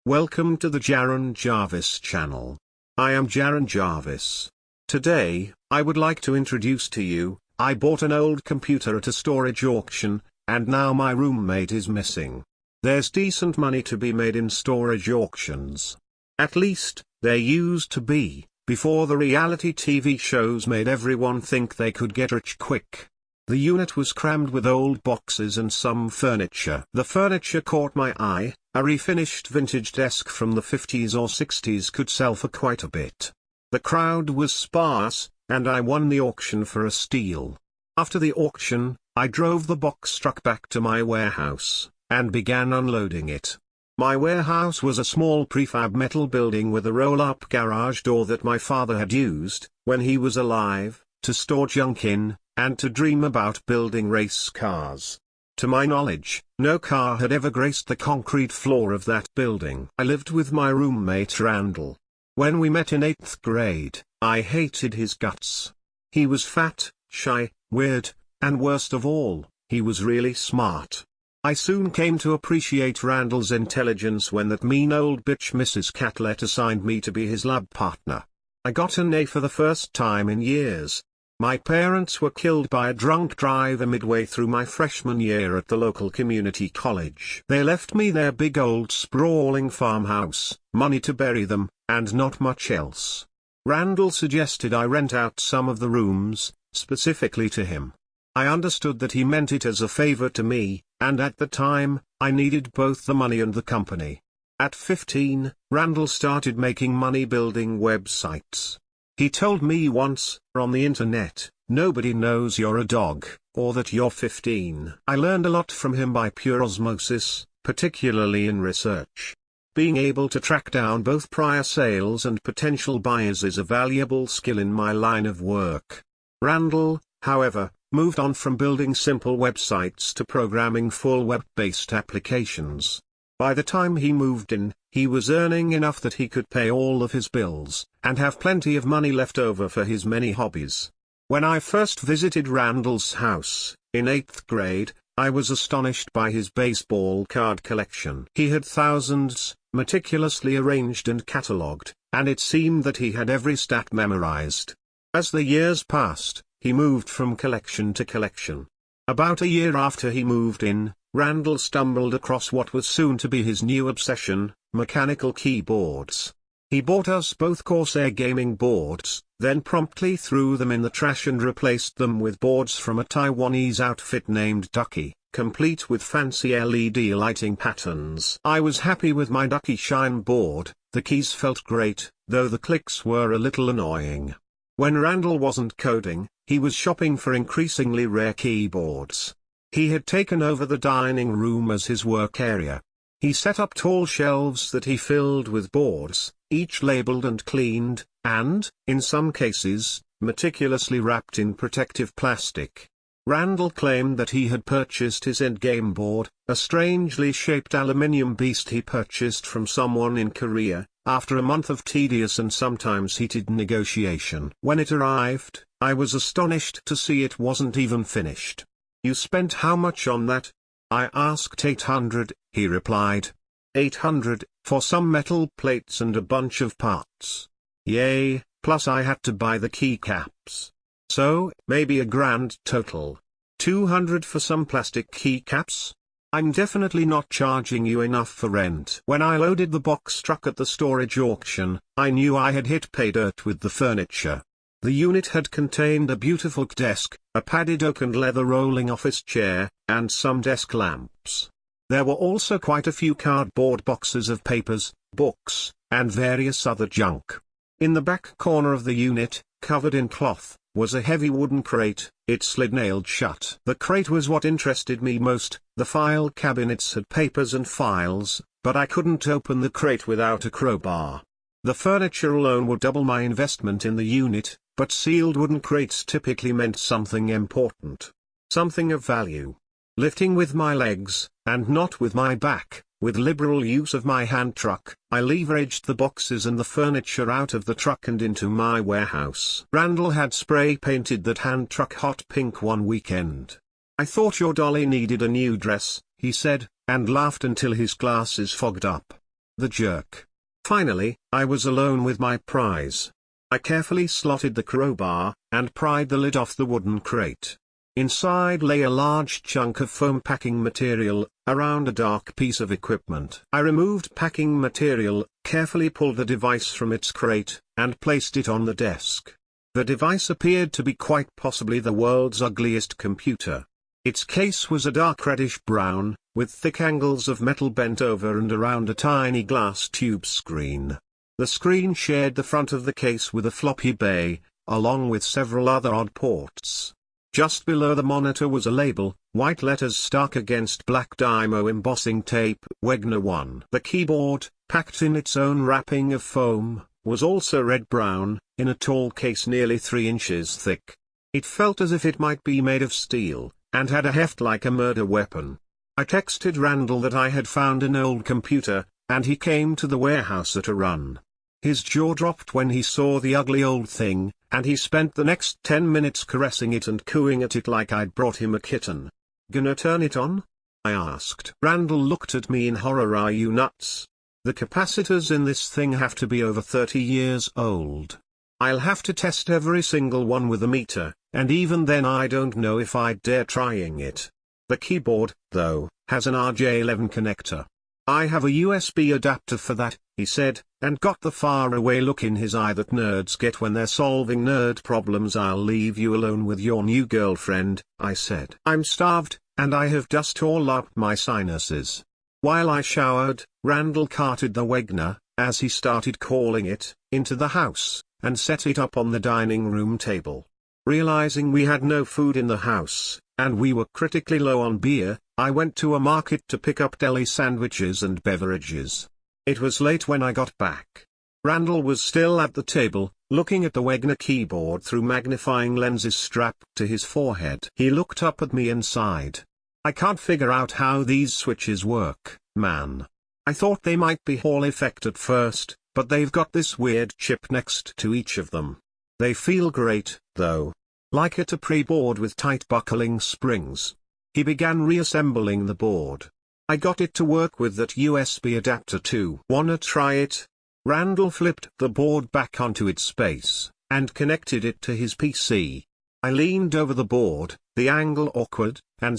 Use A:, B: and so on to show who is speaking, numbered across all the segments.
A: Welcome to the Jaron Jarvis channel. I am Jaron Jarvis. Today, I would like to introduce to you, I bought an old computer at a storage auction, and now my roommate is missing. There's decent money to be made in storage auctions. At least, there used to be, before the reality TV shows made everyone think they could get rich quick. The unit was crammed with old boxes and some furniture. The furniture caught my eye. A refinished vintage desk from the 50s or 60s could sell for quite a bit. The crowd was sparse, and I won the auction for a steal. After the auction, I drove the box truck back to my warehouse, and began unloading it. My warehouse was a small prefab metal building with a roll-up garage door that my father had used, when he was alive, to store junk in, and to dream about building race cars. To my knowledge, no car had ever graced the concrete floor of that building. I lived with my roommate Randall. When we met in 8th grade, I hated his guts. He was fat, shy, weird, and worst of all, he was really smart. I soon came to appreciate Randall's intelligence when that mean old bitch Mrs. Catlett assigned me to be his lab partner. I got an A for the first time in years. My parents were killed by a drunk driver midway through my freshman year at the local community college. They left me their big old sprawling farmhouse, money to bury them, and not much else. Randall suggested I rent out some of the rooms, specifically to him. I understood that he meant it as a favor to me, and at the time, I needed both the money and the company. At 15, Randall started making money building websites. He told me once, on the internet, nobody knows you're a dog, or that you're 15. I learned a lot from him by pure osmosis, particularly in research. Being able to track down both prior sales and potential buyers is a valuable skill in my line of work. Randall, however, moved on from building simple websites to programming full web-based applications. By the time he moved in, he was earning enough that he could pay all of his bills, and have plenty of money left over for his many hobbies. When I first visited Randall's house, in 8th grade, I was astonished by his baseball card collection. He had thousands, meticulously arranged and catalogued, and it seemed that he had every stat memorized. As the years passed, he moved from collection to collection. About a year after he moved in, Randall stumbled across what was soon to be his new obsession, mechanical keyboards. He bought us both Corsair gaming boards, then promptly threw them in the trash and replaced them with boards from a Taiwanese outfit named Ducky, complete with fancy LED lighting patterns. I was happy with my Ducky Shine board. The keys felt great, though the clicks were a little annoying. When Randall wasn't coding, he was shopping for increasingly rare keyboards. He had taken over the dining room as his work area. He set up tall shelves that he filled with boards, each labeled and cleaned, and, in some cases, meticulously wrapped in protective plastic. Randall claimed that he had purchased his endgame board, a strangely shaped aluminium beast he purchased from someone in Korea, after a month of tedious and sometimes heated negotiation. When it arrived, I was astonished to see it wasn't even finished. "You spent how much on that?" I asked. "800, he replied. 800, for some metal plates and a bunch of parts. Yay, plus I had to buy the keycaps. So, maybe a grand total. 200 for some plastic keycaps? I'm definitely not charging you enough for rent." When I loaded the box truck at the storage auction, I knew I had hit pay dirt with the furniture. The unit had contained a beautiful desk, a padded oak and leather rolling office chair, and some desk lamps. There were also quite a few cardboard boxes of papers, books, and various other junk. In the back corner of the unit, covered in cloth, was a heavy wooden crate, its lid nailed shut. The crate was what interested me most. The file cabinets had papers and files, but I couldn't open the crate without a crowbar. The furniture alone would double my investment in the unit, but sealed wooden crates typically meant something important. Something of value. Lifting with my legs, and not with my back, with liberal use of my hand truck, I leveraged the boxes and the furniture out of the truck and into my warehouse. Randall had spray painted that hand truck hot pink one weekend. "I thought your dolly needed a new dress," he said, and laughed until his glasses fogged up. the jerk. Finally, I was alone with my prize. I carefully slotted the crowbar, and pried the lid off the wooden crate. Inside lay a large chunk of foam packing material, around a dark piece of equipment. I removed packing material, carefully pulled the device from its crate, and placed it on the desk. The device appeared to be quite possibly the world's ugliest computer. Its case was a dark reddish brown, with thick angles of metal bent over and around a tiny glass tube screen. The screen shared the front of the case with a floppy bay, along with several other odd ports. Just below the monitor was a label, white letters stuck against black Dymo embossing tape, Wegner 1. The keyboard, packed in its own wrapping of foam, was also red-brown, in a tall case nearly 3 inches thick. It felt as if it might be made of steel, and had a heft like a murder weapon. I texted Randall that I had found an old computer, and he came to the warehouse at a run. His jaw dropped when he saw the ugly old thing, and he spent the next 10 minutes caressing it and cooing at it like I'd brought him a kitten. "Gonna turn it on?" I asked. Randall looked at me in horror. "Are you nuts? The capacitors in this thing have to be over 30 years old. I'll have to test every single one with a meter, and even then I don't know if I'd dare trying it. The keyboard, though, has an RJ11 connector. I have a USB adapter for that," he said, and got the faraway look in his eye that nerds get when they're solving nerd problems. "I'll leave you alone with your new girlfriend," I said. "I'm starved, and I have dust all up my sinuses." While I showered, Randall carted the Wegner, as he started calling it, into the house, and set it up on the dining room table. Realizing we had no food in the house, and we were critically low on beer, I went to a market to pick up deli sandwiches and beverages. It was late when I got back. Randall was still at the table, looking at the Wegner keyboard through magnifying lenses strapped to his forehead. He looked up at me and sighed. "I can't figure out how these switches work, man. I thought they might be Hall effect at first, but they've got this weird chip next to each of them. They feel great, though. Like a pre-board with tight buckling springs." He began reassembling the board. "I got it to work with that USB adapter too. Wanna try it?" Randall flipped the board back onto its base, and connected it to his PC. I leaned over the board, the angle awkward, and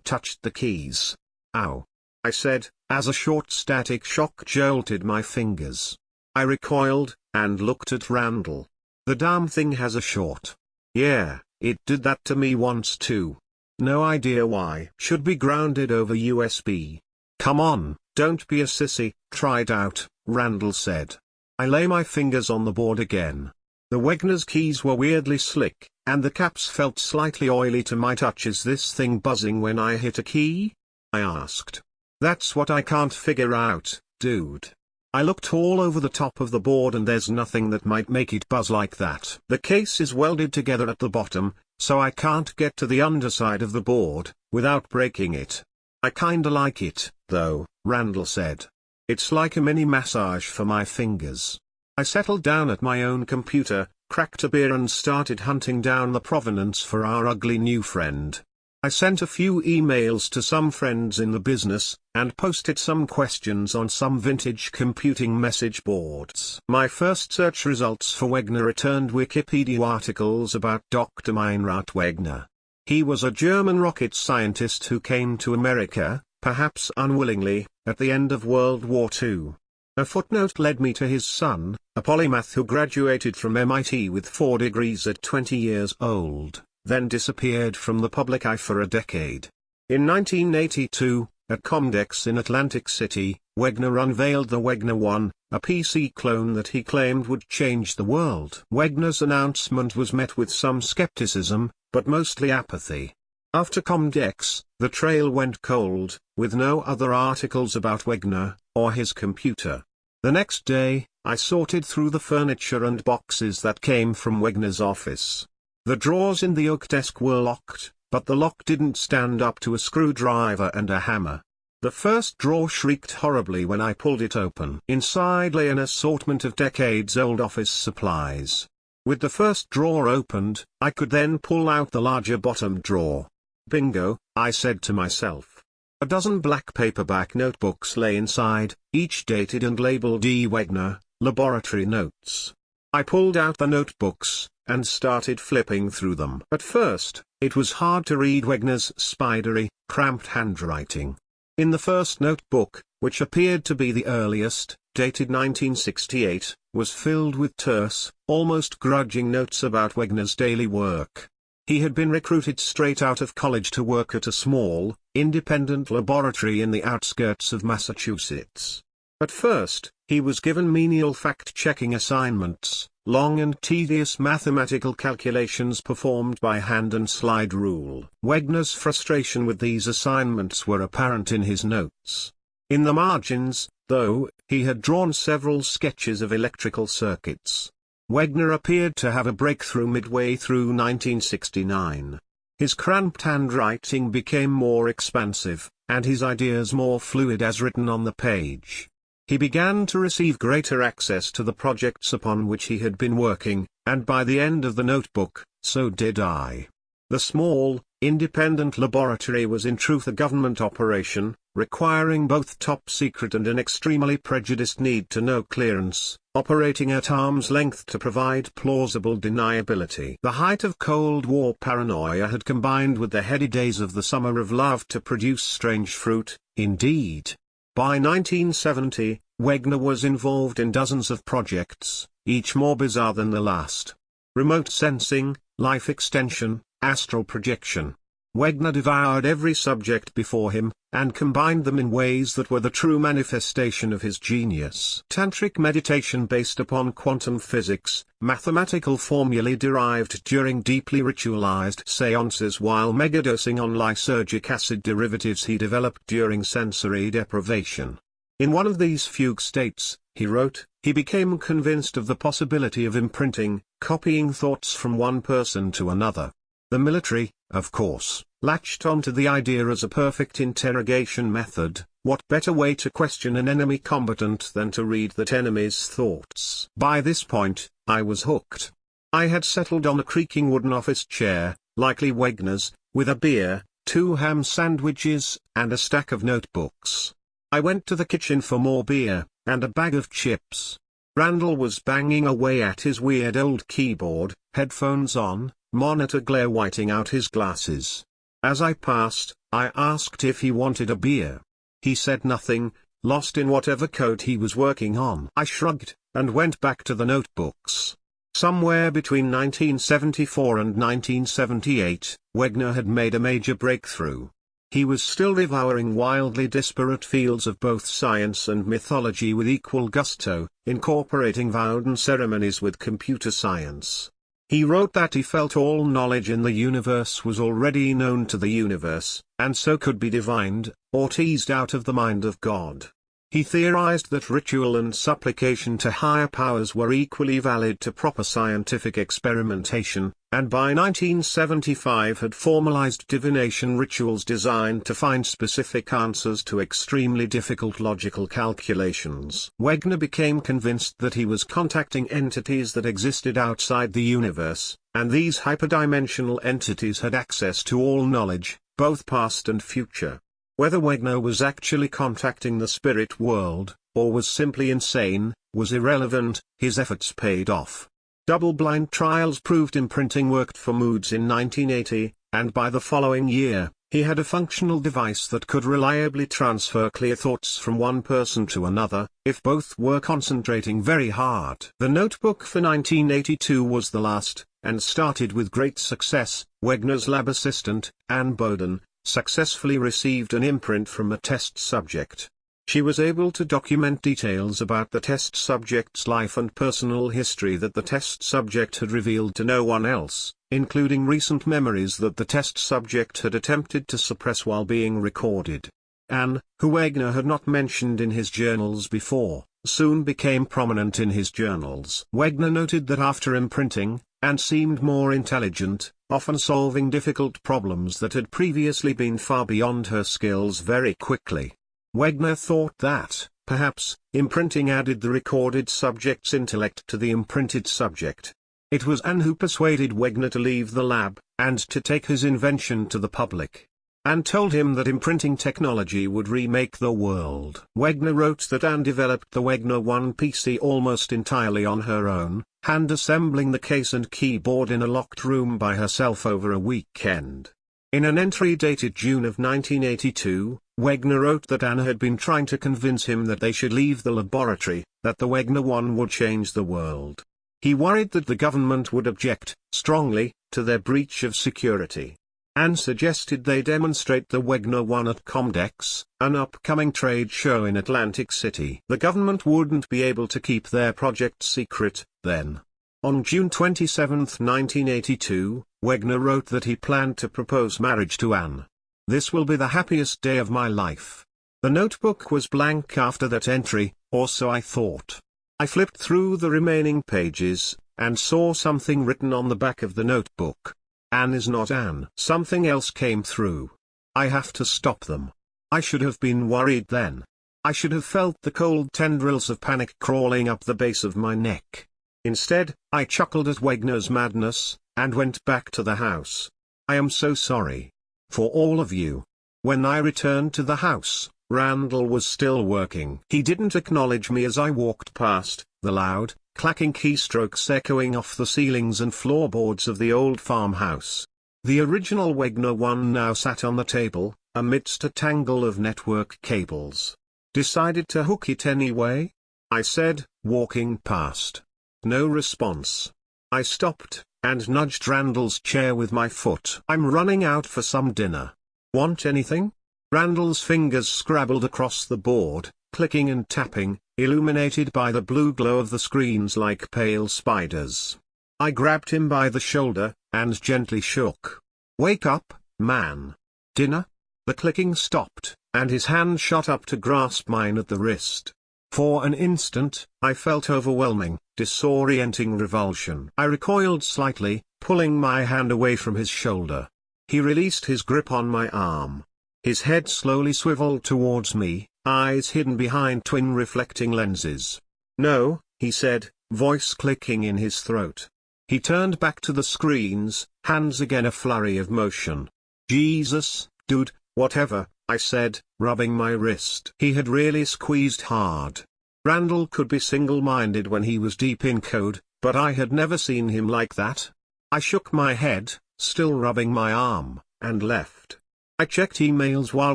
A: touched the keys. "Ow," I said, as a short static shock jolted my fingers. I recoiled, and looked at Randall. "The damn thing has a short." "Yeah, it did that to me once too. No idea why." "Should be grounded over USB. "Come on, don't be a sissy, try it out," Randall said. I lay my fingers on the board again. The Wegner's keys were weirdly slick, and the caps felt slightly oily to my touch. "Is this thing buzzing when I hit a key?" I asked. "That's what I can't figure out, dude. I looked all over the top of the board and there's nothing that might make it buzz like that. The case is welded together at the bottom, so I can't get to the underside of the board, without breaking it. I kinda like it, though," Randall said. "It's like a mini massage for my fingers." I settled down at my own computer, cracked a beer and started hunting down the provenance for our ugly new friend. I sent a few emails to some friends in the business, and posted some questions on some vintage computing message boards. My first search results for Wegner returned Wikipedia articles about Dr. Meinrad Wegner. He was a German rocket scientist who came to America, perhaps unwillingly, at the end of World War II. A footnote led me to his son, a polymath who graduated from MIT with 4 degrees at 20 years old, then disappeared from the public eye for a decade. In 1982, at Comdex in Atlantic City, Wegner unveiled the Wegner 1, a PC clone that he claimed would change the world. Wegner's announcement was met with some skepticism, but mostly apathy. After Comdex, the trail went cold, with no other articles about Wegner, or his computer. The next day, I sorted through the furniture and boxes that came from Wegner's office. The drawers in the oak desk were locked, but the lock didn't stand up to a screwdriver and a hammer. The first drawer shrieked horribly when I pulled it open. Inside lay an assortment of decades-old office supplies. With the first drawer opened, I could then pull out the larger bottom drawer. "Bingo," I said to myself. A dozen black paperback notebooks lay inside, each dated and labeled E. Wegner, Laboratory Notes. I pulled out the notebooks, and started flipping through them. At first, it was hard to read Wegner's spidery, cramped handwriting. In the first notebook, which appeared to be the earliest, dated 1968, was filled with terse, almost grudging notes about Wegner's daily work. He had been recruited straight out of college to work at a small, independent laboratory in the outskirts of Massachusetts. At first, he was given menial fact-checking assignments, long and tedious mathematical calculations performed by hand and slide rule. Wegner's frustration with these assignments were apparent in his notes. In the margins, though, he had drawn several sketches of electrical circuits. Wegner appeared to have a breakthrough midway through 1969. His cramped handwriting became more expansive, and his ideas more fluid as written on the page. He began to receive greater access to the projects upon which he had been working, and by the end of the notebook, so did I. The small, independent laboratory was in truth a government operation, requiring both top secret and an extremely prejudiced need-to-know clearance, operating at arm's length to provide plausible deniability. The height of Cold War paranoia had combined with the heady days of the Summer of Love to produce strange fruit, indeed. By 1970, Wegner was involved in dozens of projects, each more bizarre than the last. Remote sensing, life extension, astral projection. Wegner devoured every subject before him, and combined them in ways that were the true manifestation of his genius. Tantric meditation based upon quantum physics, mathematical formulae derived during deeply ritualized seances while megadosing on lysergic acid derivatives he developed during sensory deprivation. In one of these fugue states, he wrote, he became convinced of the possibility of imprinting, copying thoughts from one person to another. The military, of course, latched onto the idea as a perfect interrogation method. What better way to question an enemy combatant than to read that enemy's thoughts? By this point, I was hooked. I had settled on a creaking wooden office chair, likely Wegner's, with a beer, 2 ham sandwiches, and a stack of notebooks. I went to the kitchen for more beer, and a bag of chips. Randall was banging away at his weird old keyboard, headphones on, monitor glare whiting out his glasses. As I passed, I asked if he wanted a beer. He said nothing, lost in whatever code he was working on. I shrugged, and went back to the notebooks. Somewhere between 1974 and 1978, Wegner had made a major breakthrough. He was still devouring wildly disparate fields of both science and mythology with equal gusto, incorporating Woden ceremonies with computer science. He wrote that he felt all knowledge in the universe was already known to the universe, and so could be divined, or teased out of the mind of God. He theorized that ritual and supplication to higher powers were equally valid to proper scientific experimentation, and by 1975 had formalized divination rituals designed to find specific answers to extremely difficult logical calculations. Wegner became convinced that he was contacting entities that existed outside the universe, and these hyperdimensional entities had access to all knowledge, both past and future. Whether Wegner was actually contacting the spirit world, or was simply insane, was irrelevant. His efforts paid off. Double-blind trials proved imprinting worked for moods in 1980, and by the following year, he had a functional device that could reliably transfer clear thoughts from one person to another, if both were concentrating very hard. The notebook for 1982 was the last, and started with great success. Wegner's lab assistant, Anne Bowden, successfully received an imprint from a test subject. She was able to document details about the test subject's life and personal history that the test subject had revealed to no one else, including recent memories that the test subject had attempted to suppress while being recorded. Anne, who Wegner had not mentioned in his journals before, soon became prominent in his journals. Wegner noted that after imprinting, Anne seemed more intelligent, often solving difficult problems that had previously been far beyond her skills very quickly. Wegner thought that, perhaps, imprinting added the recorded subject's intellect to the imprinted subject. It was Anne who persuaded Wegner to leave the lab, and to take his invention to the public. and told him that imprinting technology would remake the world. Wegner wrote that Anne developed the Wegner 1 PC almost entirely on her own, hand-assembling the case and keyboard in a locked room by herself over a weekend. In an entry dated June of 1982, Wegner wrote that Anne had been trying to convince him that they should leave the laboratory, that the Wegner 1 would change the world. He worried that the government would object, strongly, to their breach of security. Anne suggested they demonstrate the Wegner 1 at Comdex, an upcoming trade show in Atlantic City. The government wouldn't be able to keep their project secret, then. On June 27, 1982, Wegner wrote that he planned to propose marriage to Anne. "This will be the happiest day of my life." The notebook was blank after that entry, or so I thought. I flipped through the remaining pages, and saw something written on the back of the notebook. "Anne is not Anne." Something else came through. "I have to stop them." I should have been worried then. I should have felt the cold tendrils of panic crawling up the base of my neck. Instead, I chuckled at Wegner's madness, and went back to the house. "I am so sorry. For all of you." When I returned to the house, Randall was still working. He didn't acknowledge me as I walked past, the loud, clacking keystrokes echoing off the ceilings and floorboards of the old farmhouse. The original Wegner 1 now sat on the table, amidst a tangle of network cables. "Decided to hook it anyway?" I said, walking past. No response. I stopped, and nudged Randall's chair with my foot. "I'm running out for some dinner. Want anything?" Randall's fingers scrabbled across the board, clicking and tapping, illuminated by the blue glow of the screens like pale spiders. I grabbed him by the shoulder, and gently shook. "Wake up, man. Dinner?" The clicking stopped, and his hand shot up to grasp mine at the wrist. For an instant, I felt overwhelming, disorienting revulsion. I recoiled slightly, pulling my hand away from his shoulder. He released his grip on my arm. His head slowly swiveled towards me, eyes hidden behind twin reflecting lenses. "No," he said, voice clicking in his throat. He turned back to the screens, hands again a flurry of motion. "Jesus, dude, whatever," I said, rubbing my wrist. He had really squeezed hard. Randall could be single-minded when he was deep in code, but I had never seen him like that. I shook my head, still rubbing my arm, and left. I checked emails while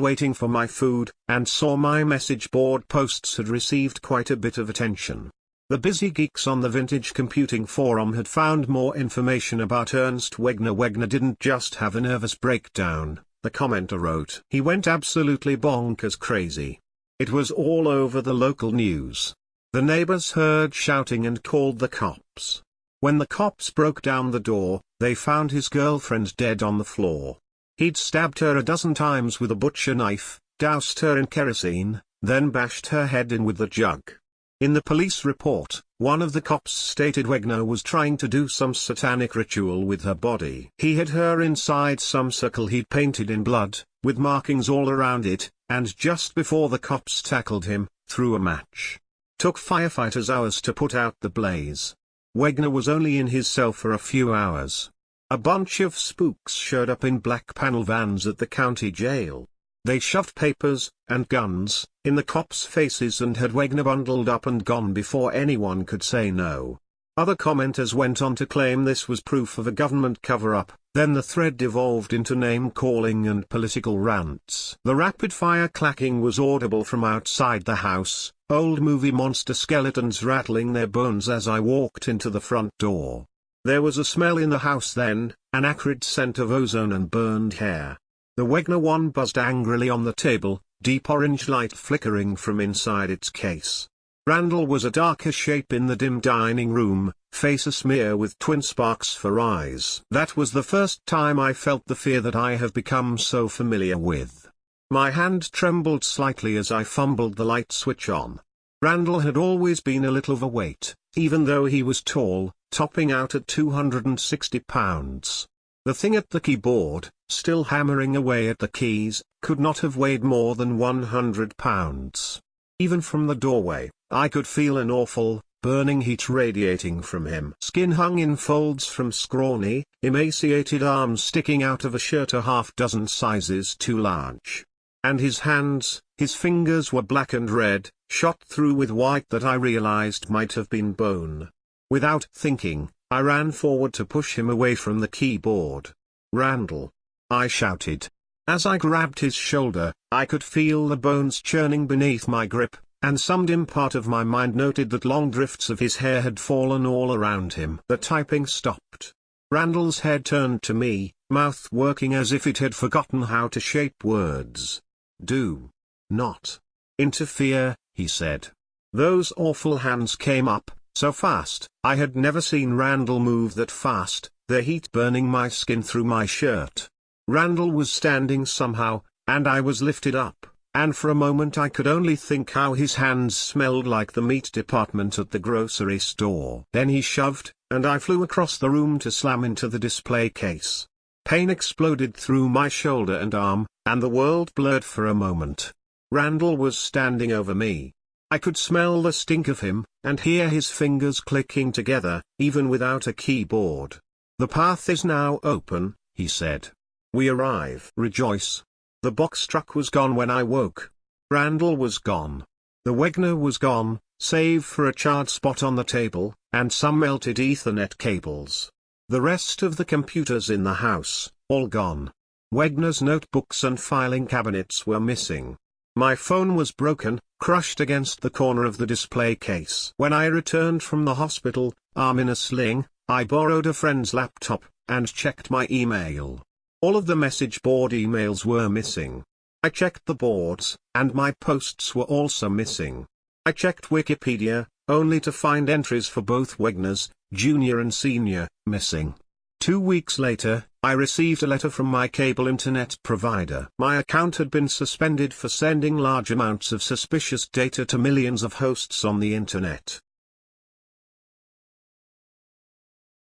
A: waiting for my food, and saw my message board posts had received quite a bit of attention. The busy geeks on the Vintage Computing Forum had found more information about Ernst Wegner. "Wegner didn't just have a nervous breakdown," the commenter wrote. "He went absolutely bonkers crazy." It was all over the local news. The neighbors heard shouting and called the cops. When the cops broke down the door, they found his girlfriend dead on the floor. He'd stabbed her a dozen times with a butcher knife, doused her in kerosene, then bashed her head in with the jug. In the police report, one of the cops stated Wegner was trying to do some satanic ritual with her body. He hid her inside some circle he'd painted in blood, with markings all around it, and just before the cops tackled him, threw a match. Took firefighters hours to put out the blaze. Wegner was only in his cell for a few hours. A bunch of spooks showed up in black panel vans at the county jail. They shoved papers, and guns, in the cops' faces and had Wegner bundled up and gone before anyone could say no. Other commenters went on to claim this was proof of a government cover-up, then the thread devolved into name-calling and political rants. The rapid-fire clacking was audible from outside the house, old movie monster skeletons rattling their bones as I walked into the front door. There was a smell in the house then, an acrid scent of ozone and burned hair. The Wegner 1 buzzed angrily on the table, deep orange light flickering from inside its case. Randall was a darker shape in the dim dining room, face asmear with twin sparks for eyes. That was the first time I felt the fear that I have become so familiar with. My hand trembled slightly as I fumbled the light switch on. Randall had always been a little overweight, even though he was tall, topping out at 260 pounds. The thing at the keyboard, still hammering away at the keys, could not have weighed more than 100 pounds. Even from the doorway, I could feel an awful, burning heat radiating from him. Skin hung in folds from scrawny, emaciated arms sticking out of a shirt a half dozen sizes too large. And his hands, his fingers were black and red, shot through with white that I realized might have been bone. Without thinking, I ran forward to push him away from the keyboard. "Randall!" I shouted. As I grabbed his shoulder, I could feel the bones churning beneath my grip, and some dim part of my mind noted that long drifts of his hair had fallen all around him. The typing stopped. Randall's head turned to me, mouth working as if it had forgotten how to shape words. "Do not interfere," he said. Those awful hands came up, so fast. I had never seen Randall move that fast, the heat burning my skin through my shirt. Randall was standing somehow, and I was lifted up, and for a moment I could only think how his hands smelled like the meat department at the grocery store. Then he shoved, and I flew across the room to slam into the display case. Pain exploded through my shoulder and arm, and the world blurred for a moment. Randall was standing over me. I could smell the stink of him, and hear his fingers clicking together, even without a keyboard. "The path is now open," he said. "We arrive." Rejoice. The box truck was gone when I woke. Randall was gone. The Wegner was gone, save for a charred spot on the table, and some melted Ethernet cables. The rest of the computers in the house, all gone. Wegner's notebooks and filing cabinets were missing. My phone was broken, crushed against the corner of the display case. When I returned from the hospital, arm in a sling, I borrowed a friend's laptop, and checked my email. All of the message board emails were missing. I checked the boards, and my posts were also missing. I checked Wikipedia, only to find entries for both Wegners, Junior and Senior, missing. 2 weeks later, I received a letter from my cable internet provider. My account had been suspended for sending large amounts of suspicious data to millions of hosts on the internet.